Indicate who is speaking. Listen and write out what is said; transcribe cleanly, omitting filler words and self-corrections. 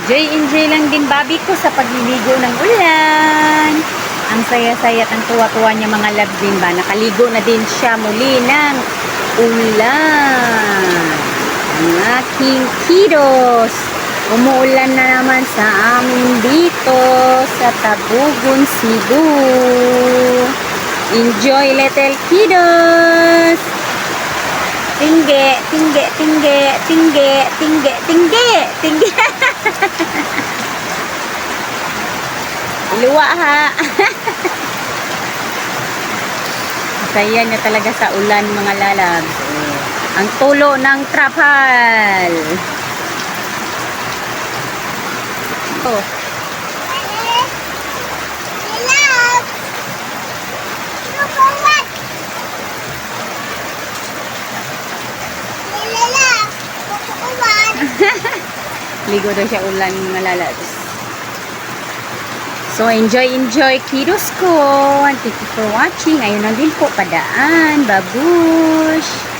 Speaker 1: Enjoy lang din babi ko sa pagliligo ng ulan. Ang saya-saya at ang tuwa-tuwa niya mga love din ba. Nakaligo na din siya muli ng ulan. Ang aking kiddos. Umuulan na naman sa amin dito sa Tabugon, Cebu. Enjoy little kiddos. Tingge, tingge, tingge, tingge, tingge, tingge, tingge. Luwa ha. Saya niya talaga sa ulan mga lalab. Ang tulo ng trapal. Oh. Ligo daw siya ulan mga lalabs. So enjoy kiddos ko. And thank you for watching. Ayun na din po padaan. Babush.